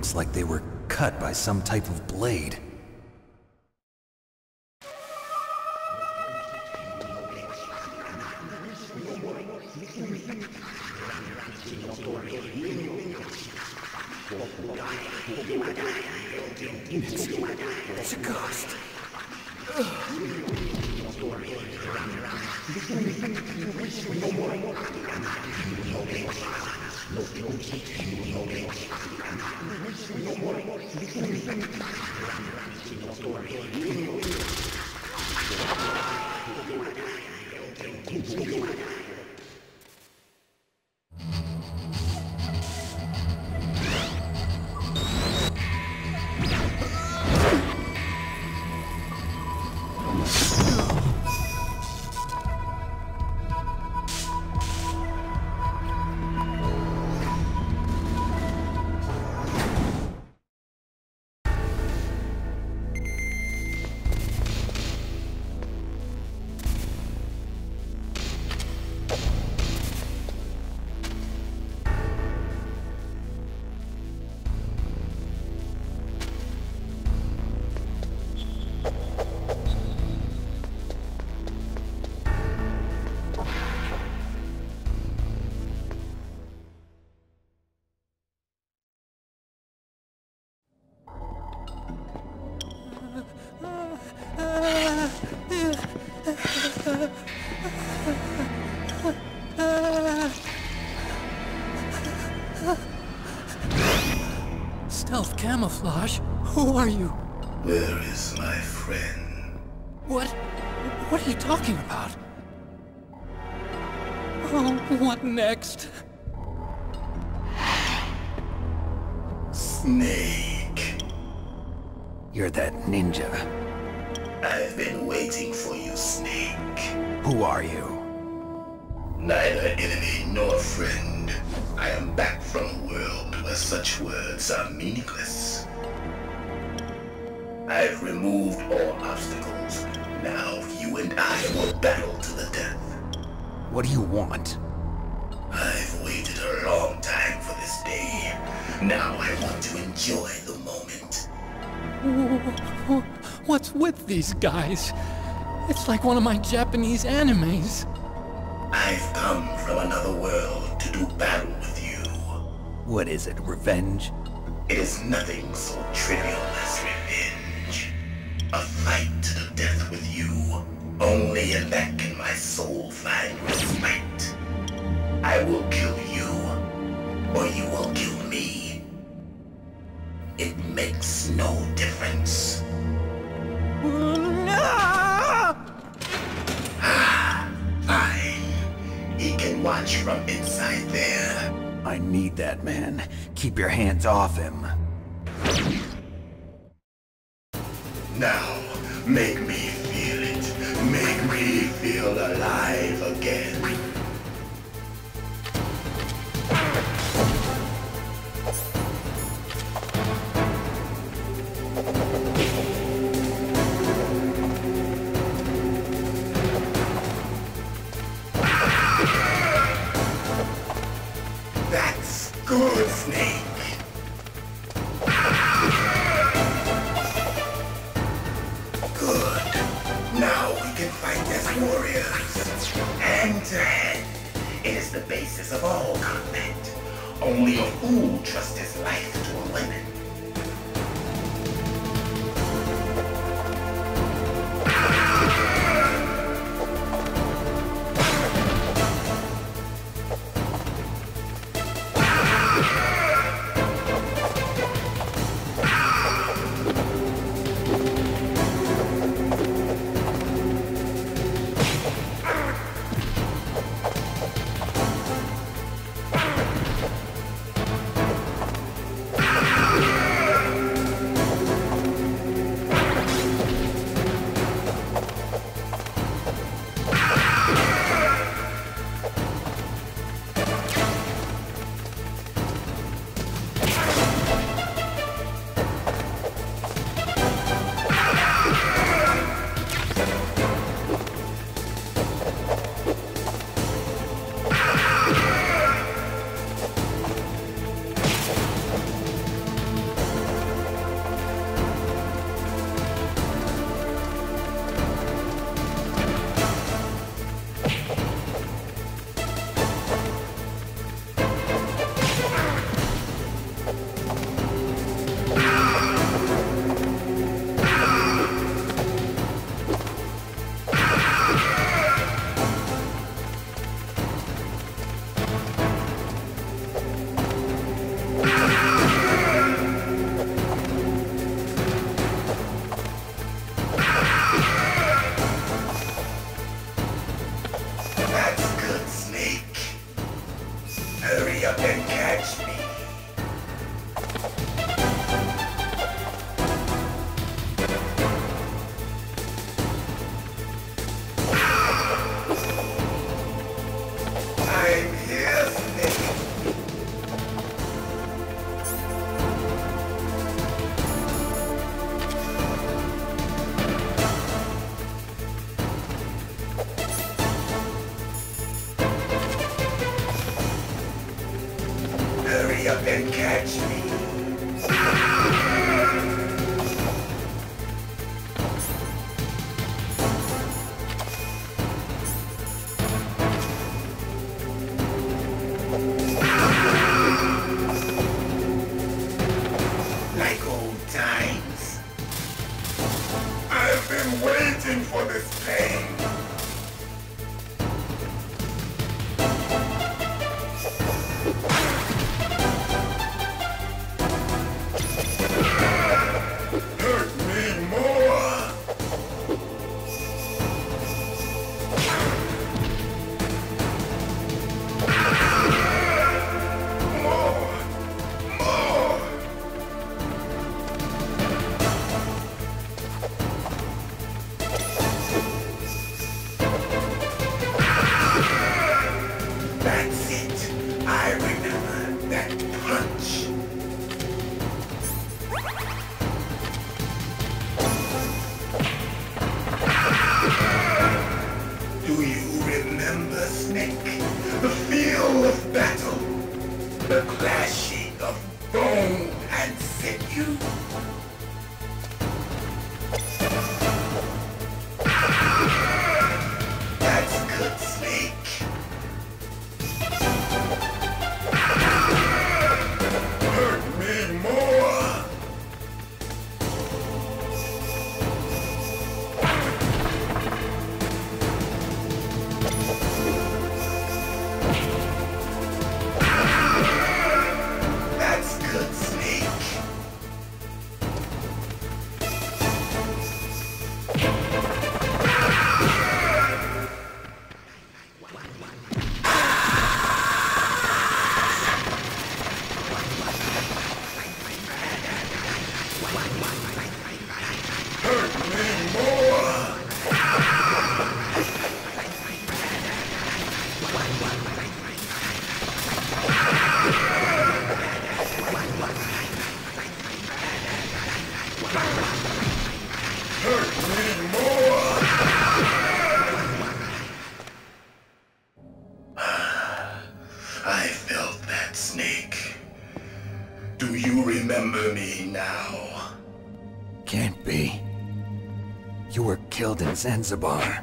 looks like they were cut by some type of blade. It's a ghost. Stealth camouflage? Who are you? Where is my friend? What are you talking about? Oh, what next? Snake. You're that ninja. I've been waiting for you, Snake. Who are you? Neither enemy nor friend. I am back from a world where such words are meaningless. I've removed all obstacles. Now you and I will battle to the death. What do you want? I've waited a long time for this day. Now I want to enjoy the moment. What's with these guys? It's like one of my Japanese animes. I've come from another world to do battle with you. What is it, revenge? It is nothing so trivial as revenge. A fight to the death with you. Only in that can my soul find respite. I will kill you, or you will kill me. It makes no difference. Fine. He can watch from inside there. I need that man. Keep your hands off him. Now, make me feel it. Make me feel alive again. That's good, Snake. Good. Now we can fight as warriors. Hand to hand. It is the basis of all combat. Only a fool trusts his life to a weapon. going for this pain. Hurt me more. That's it. I remember that punch. Do you remember, Snake? The feel of battle. The clashing of bone and sinew. That's good, Snake. Hurt me more. That's good, Snake. Hurt me more. Hurt me more. I felt that, Snake. Do you remember me now? Can't be. You were killed in Zanzibar.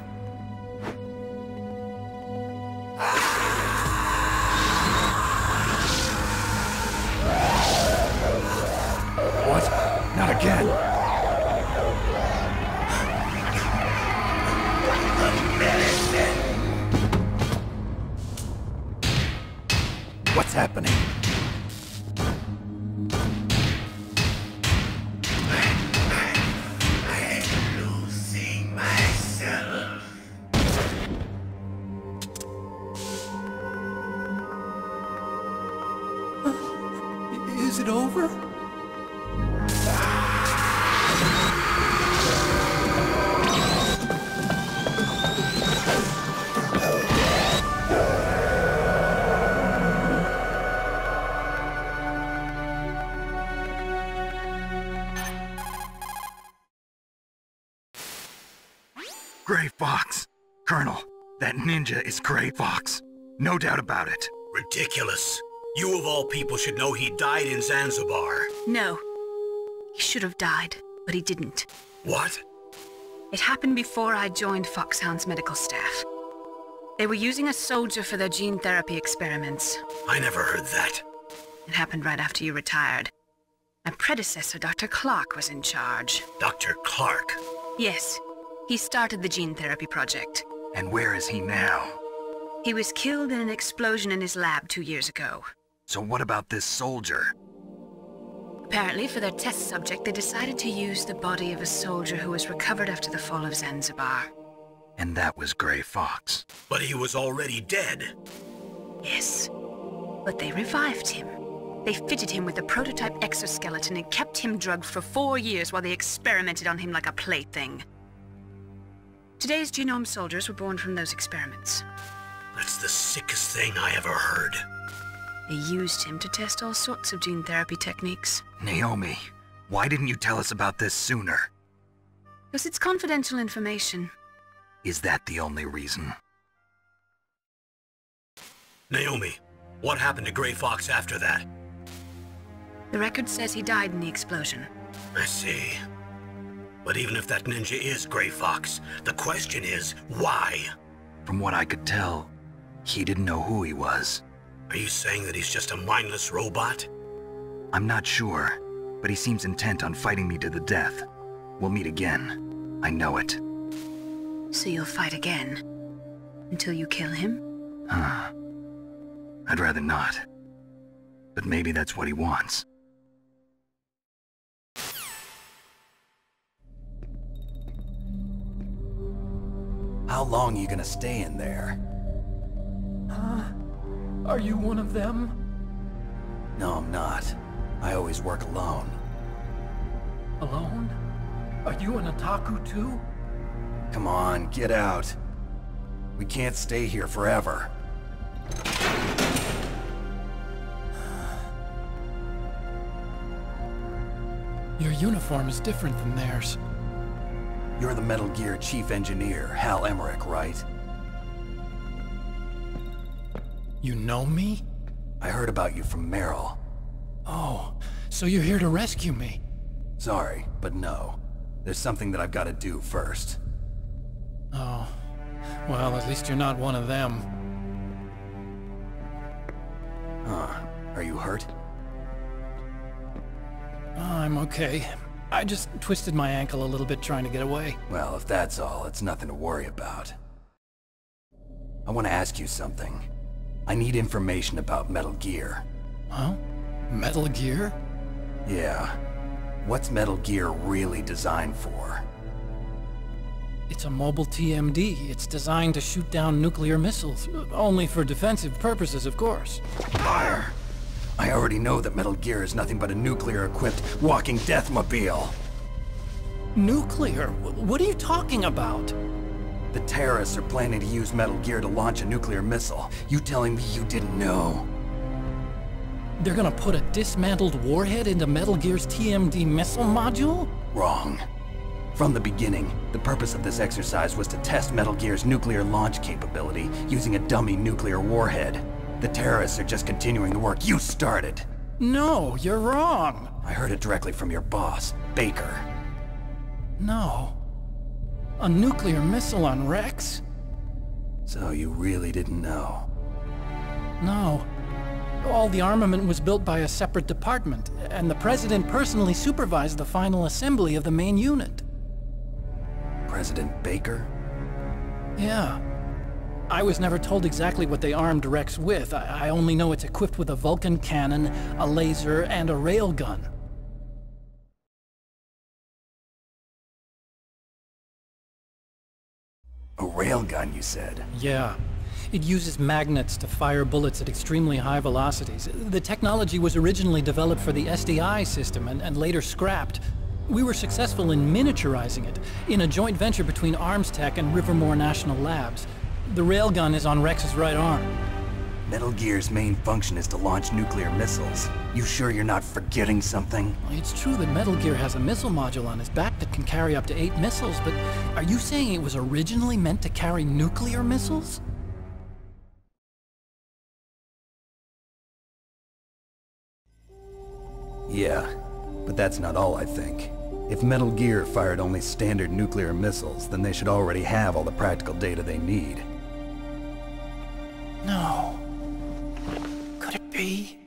What? Not again. What's happening? I'm losing myself. Is it over? Gray Fox. Colonel, that ninja is Gray Fox. No doubt about it. Ridiculous. You of all people should know he died in Zanzibar. No. He should have died, but he didn't. What? It happened before I joined Foxhound's medical staff. They were using a soldier for their gene therapy experiments. I never heard that. It happened right after you retired. My predecessor, Dr. Clark, was in charge. Dr. Clark. Yes, he started the gene therapy project. And where is he now? He was killed in an explosion in his lab 2 years ago. So what about this soldier? Apparently, for their test subject, they decided to use the body of a soldier who was recovered after the fall of Zanzibar. And that was Gray Fox. But he was already dead. Yes, but they revived him. They fitted him with a prototype exoskeleton and kept him drugged for 4 years while they experimented on him like a plaything. Today's genome soldiers were born from those experiments. That's the sickest thing I ever heard. They used him to test all sorts of gene therapy techniques. Naomi, why didn't you tell us about this sooner? Because it's confidential information. Is that the only reason? Naomi, what happened to Gray Fox after that? The record says he died in the explosion. I see. But even if that ninja is Gray Fox, the question is, why? From what I could tell, he didn't know who he was. Are you saying that he's just a mindless robot? I'm not sure, but he seems intent on fighting me to the death. We'll meet again. I know it. So you'll fight again? Until you kill him? I'd rather not. But maybe that's what he wants. How long are you gonna stay in there? Are you one of them? No, I'm not. I always work alone. Alone? Are you an otaku too? Come on, get out. We can't stay here forever. Your uniform is different than theirs. You're the Metal Gear Chief Engineer, Hal Emmerich, right? You know me? I heard about you from Meryl. Oh, so you're here to rescue me? Sorry, but no. There's something that I've got to do first. Oh, well, at least you're not one of them. Huh. Are you hurt? I'm okay. I just twisted my ankle a little bit trying to get away. Well, if that's all, it's nothing to worry about. I want to ask you something. I need information about Metal Gear. Huh? Metal Gear? Yeah. What's Metal Gear really designed for? It's a mobile TMD. It's designed to shoot down nuclear missiles. Only for defensive purposes, of course. Fire! I already know that Metal Gear is nothing but a nuclear-equipped walking deathmobile. Nuclear? What are you talking about? The terrorists are planning to use Metal Gear to launch a nuclear missile. You telling me you didn't know? They're gonna put a dismantled warhead into Metal Gear's TMD missile module? Wrong. From the beginning, the purpose of this exercise was to test Metal Gear's nuclear launch capability using a dummy nuclear warhead. The terrorists are just continuing the work you started. No, you're wrong. I heard it directly from your boss, Baker. No. A nuclear missile on Rex? So you really didn't know? No. All the armament was built by a separate department, and the President personally supervised the final assembly of the main unit. President Baker? Yeah. I was never told exactly what they armed Rex with. I only know it's equipped with a Vulcan cannon, a laser, and a railgun. A railgun, you said? Yeah. It uses magnets to fire bullets at extremely high velocities. The technology was originally developed for the SDI system and later scrapped. We were successful in miniaturizing it, in a joint venture between ArmsTech and Rivermore National Labs. The railgun is on Rex's right arm. Metal Gear's main function is to launch nuclear missiles. You sure you're not forgetting something? It's true that Metal Gear has a missile module on his back that can carry up to 8 missiles, but are you saying it was originally meant to carry nuclear missiles? Yeah, but that's not all I think. If Metal Gear fired only standard nuclear missiles, then they should already have all the practical data they need. No. Could it be?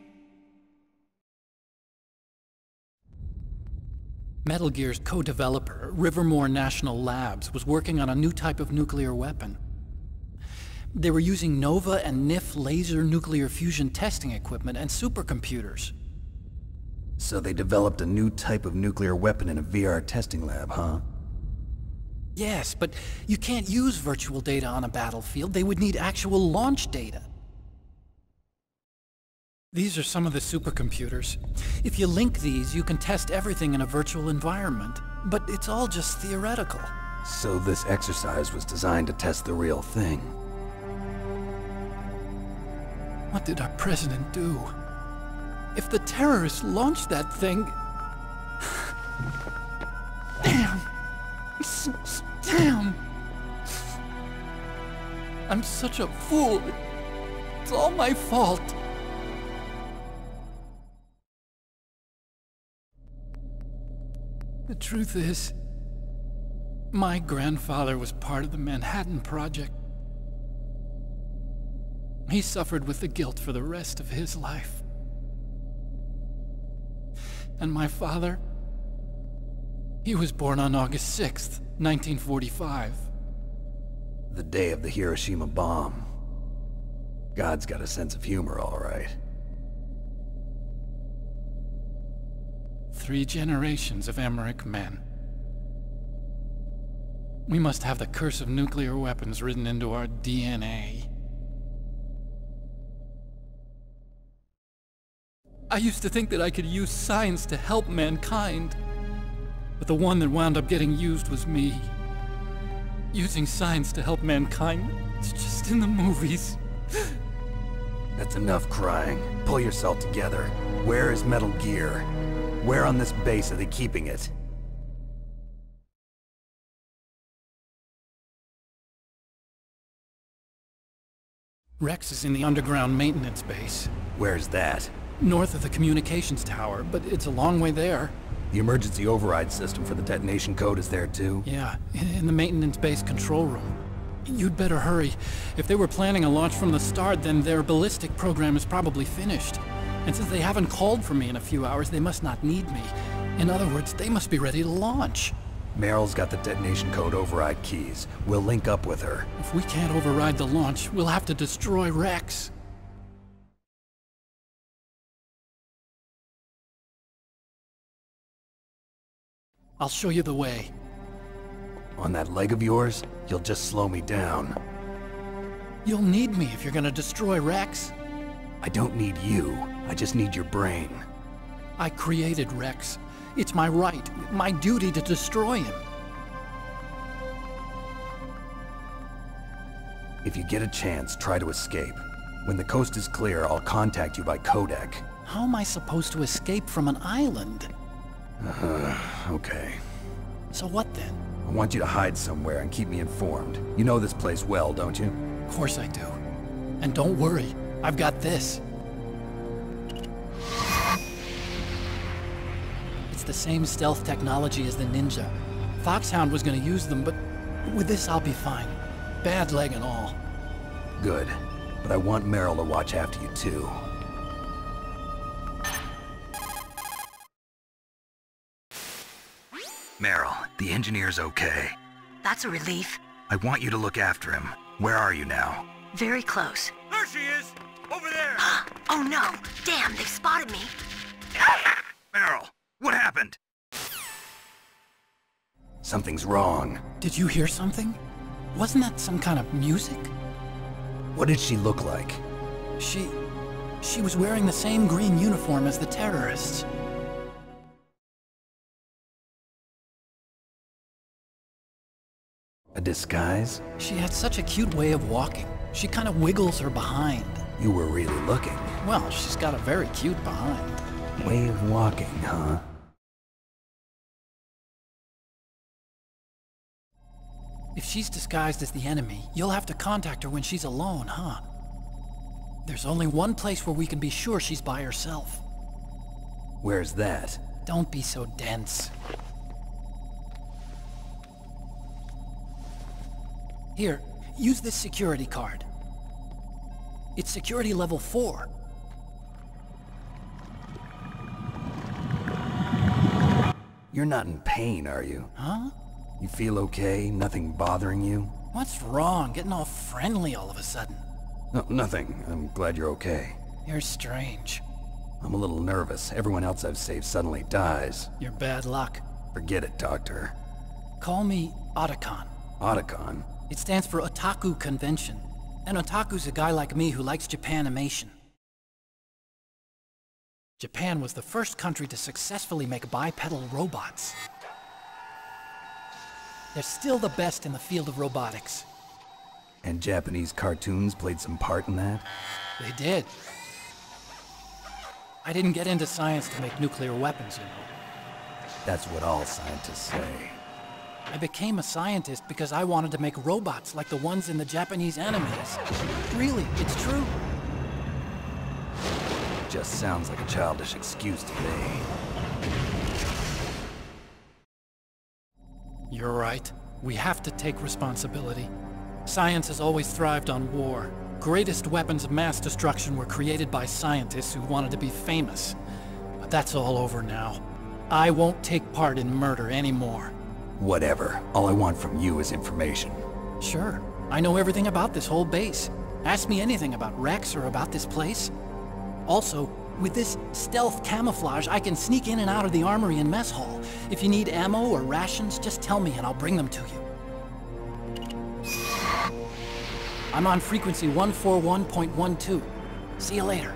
Metal Gear's co-developer, Rivermore National Labs, was working on a new type of nuclear weapon. They were using NOVA and NIF laser nuclear fusion testing equipment and supercomputers. So they developed a new type of nuclear weapon in a VR testing lab, huh? Yes, but you can't use virtual data on a battlefield. They would need actual launch data. These are some of the supercomputers. If you link these, you can test everything in a virtual environment. But it's all just theoretical. So this exercise was designed to test the real thing. What did our president do? If the terrorists launched that thing... Damn! Damn! I'm such a fool. It's all my fault. The truth is, my grandfather was part of the Manhattan Project. He suffered with the guilt for the rest of his life. And my father, he was born on August 6th, 1945. The day of the Hiroshima bomb. God's got a sense of humor, all right. 3 generations of Emmerich men. We must have the curse of nuclear weapons written into our DNA. I used to think that I could use science to help mankind. But the one that wound up getting used was me. Using science to help mankind, it's just in the movies. That's enough crying. Pull yourself together. Where is Metal Gear? Where on this base are they keeping it? Rex is in the underground maintenance base. Where's that? North of the communications tower, but it's a long way there. The emergency override system for the detonation code is there too? Yeah, in the maintenance base control room. You'd better hurry. If they were planning a launch from the start, then their ballistic program is probably finished. And since they haven't called for me in a few hours, they must not need me. In other words, they must be ready to launch. Meryl's got the detonation code override keys. We'll link up with her. If we can't override the launch, we'll have to destroy Rex. I'll show you the way. On that leg of yours, you'll just slow me down. You'll need me if you're gonna destroy Rex. I don't need you. I just need your brain. I created Rex. It's my right, my duty to destroy him. If you get a chance, try to escape. When the coast is clear, I'll contact you by codec. How am I supposed to escape from an island? Okay. So what then? I want you to hide somewhere and keep me informed. You know this place well, don't you? Of course I do. And don't worry, I've got this. It's the same stealth technology as the Ninja. Foxhound was gonna use them, but with this I'll be fine. Bad leg and all. Good. But I want Meryl to watch after you too. Meryl, the engineer's okay. That's a relief. I want you to look after him. Where are you now? Very close. There she is! Over there! Oh no! Damn, they've spotted me. Meryl, what happened? Something's wrong. Did you hear something? Wasn't that some kind of music? What did she look like? She was wearing the same green uniform as the terrorists. A disguise? She had such a cute way of walking. She kind of wiggles her behind. You were really looking. Well, she's got a very cute behind. Way of walking, huh? If she's disguised as the enemy, you'll have to contact her when she's alone, huh? There's only one place where we can be sure she's by herself. Where's that? Don't be so dense. Here, use this security card. It's security level 4. You're not in pain, are you? Huh? You feel okay? Nothing bothering you? What's wrong? Getting all friendly all of a sudden. No, nothing. I'm glad you're okay. You're strange. I'm a little nervous. Everyone else I've saved suddenly dies. You're bad luck. Forget it, Doctor. Call me Otacon. Otacon? It stands for Otaku Convention. An otaku's a guy like me who likes Japanimation. Japan was the first country to successfully make bipedal robots. They're still the best in the field of robotics. And Japanese cartoons played some part in that? They did. I didn't get into science to make nuclear weapons, you know. That's what all scientists say. I became a scientist because I wanted to make robots like the ones in the Japanese animes. Really, it's true. Just sounds like a childish excuse to me. You're right. We have to take responsibility. Science has always thrived on war. Greatest weapons of mass destruction were created by scientists who wanted to be famous. But that's all over now. I won't take part in murder anymore. Whatever. All I want from you is information. Sure. I know everything about this whole base. Ask me anything about Rex or about this place. Also, with this stealth camouflage, I can sneak in and out of the armory and mess hall. If you need ammo or rations, just tell me and I'll bring them to you. I'm on frequency 141.12. See you later.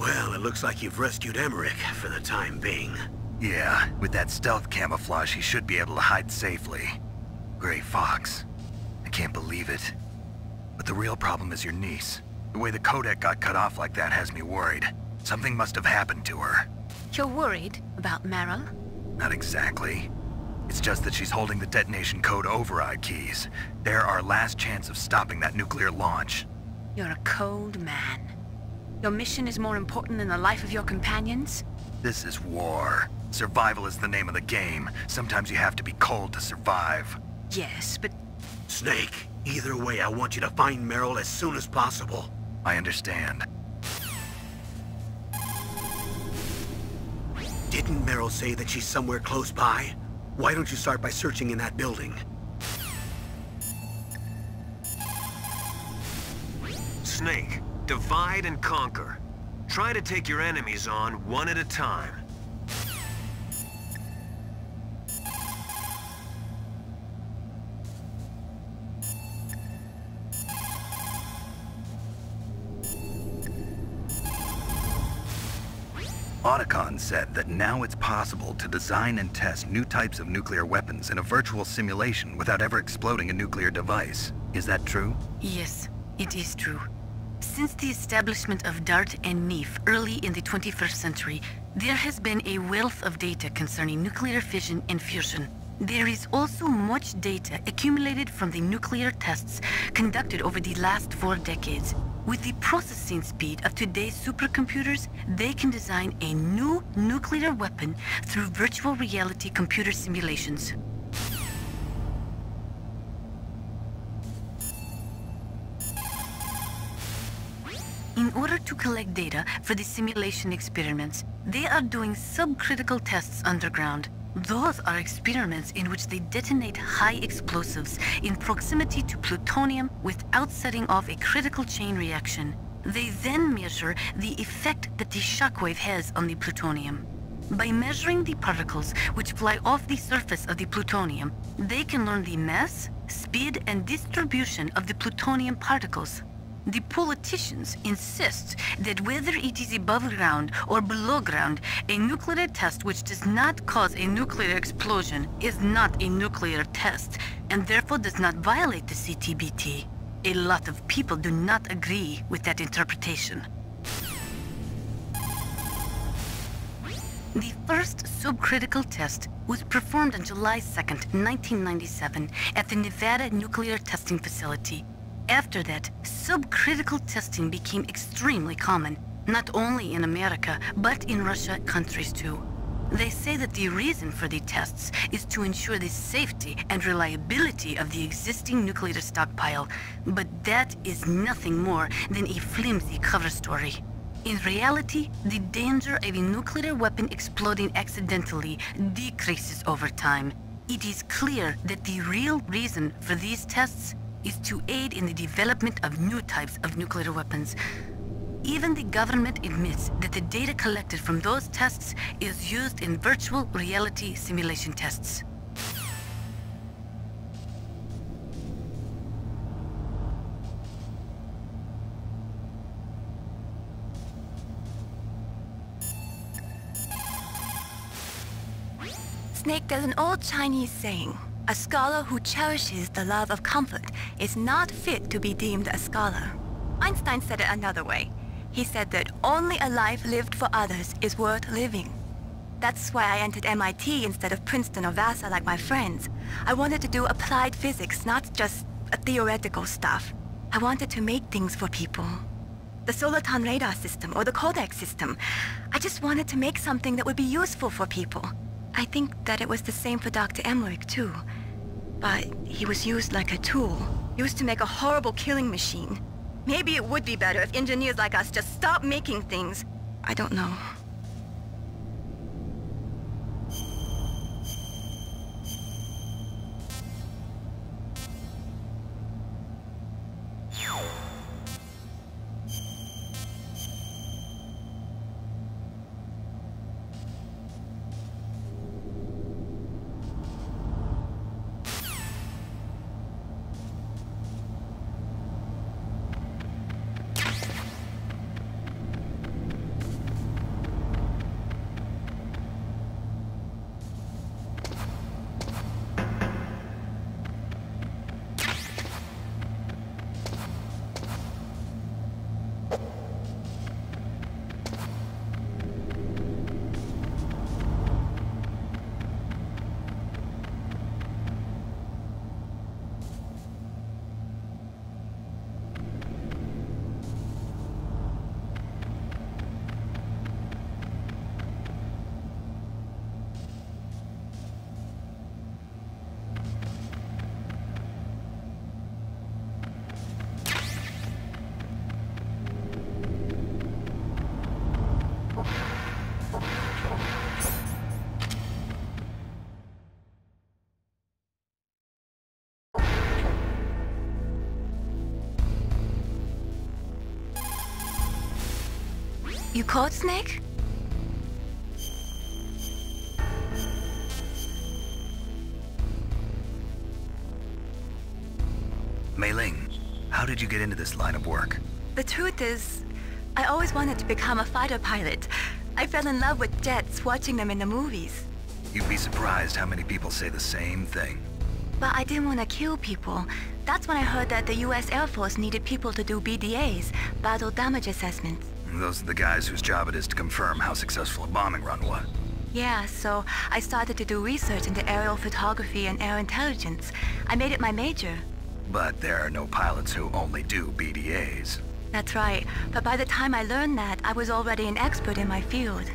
Well, it looks like you've rescued Emmerich for the time being. Yeah, with that stealth camouflage, he should be able to hide safely. Gray Fox. I can't believe it. But the real problem is your niece. The way the codec got cut off like that has me worried. Something must have happened to her. You're worried about Meryl? Not exactly. It's just that she's holding the detonation code override keys. They're our last chance of stopping that nuclear launch. You're a cold man. Your mission is more important than the life of your companions? This is war. Survival is the name of the game. Sometimes you have to be cold to survive. Yes, but... Snake, either way, I want you to find Meryl as soon as possible. I understand. Didn't Meryl say that she's somewhere close by? Why don't you start by searching in that building? Snake, divide and conquer. Try to take your enemies on one at a time. Otacon said that now it's possible to design and test new types of nuclear weapons in a virtual simulation without ever exploding a nuclear device. Is that true? Yes, it is true. Since the establishment of DART and NEEF early in the 21st century, there has been a wealth of data concerning nuclear fission and fusion. There is also much data accumulated from the nuclear tests conducted over the last 4 decades. With the processing speed of today's supercomputers, they can design a new nuclear weapon through virtual reality computer simulations. In order to collect data for the simulation experiments, they are doing subcritical tests underground. Those are experiments in which they detonate high explosives in proximity to plutonium without setting off a critical chain reaction. They then measure the effect that the shockwave has on the plutonium. By measuring the particles which fly off the surface of the plutonium, they can learn the mass, speed, and distribution of the plutonium particles. The politicians insist that whether it is above ground or below ground, a nuclear test which does not cause a nuclear explosion is not a nuclear test, and therefore does not violate the CTBT. A lot of people do not agree with that interpretation. The first subcritical test was performed on July 2nd, 1997 at the Nevada Nuclear Testing Facility. After that, subcritical testing became extremely common, not only in America, but in Russia countries too. They say that the reason for the tests is to ensure the safety and reliability of the existing nuclear stockpile, but that is nothing more than a flimsy cover story. In reality, the danger of a nuclear weapon exploding accidentally decreases over time. It is clear that the real reason for these tests is to aid in the development of new types of nuclear weapons. Even the government admits that the data collected from those tests is used in virtual reality simulation tests. Snake, there's an old Chinese saying. A scholar who cherishes the love of comfort is not fit to be deemed a scholar. Einstein said it another way. He said that only a life lived for others is worth living. That's why I entered MIT instead of Princeton or Vassar like my friends. I wanted to do applied physics, not just theoretical stuff. I wanted to make things for people. The Soliton radar system or the Codex system. I just wanted to make something that would be useful for people. I think that it was the same for Dr. Emmerich too. But he was used like a tool, used to make a horrible killing machine. Maybe it would be better if engineers like us just stopped making things. I don't know. You caught Snake? Mei Ling, how did you get into this line of work? The truth is, I always wanted to become a fighter pilot. I fell in love with jets watching them in the movies. You'd be surprised how many people say the same thing. But I didn't want to kill people. That's when I heard that the US Air Force needed people to do BDAs, battle damage assessments. Those are the guys whose job it is to confirm how successful a bombing run was. Yeah, so I started to do research into aerial photography and air intelligence. I made it my major. But there are no pilots who only do BDAs. That's right, but by the time I learned that, I was already an expert in my field.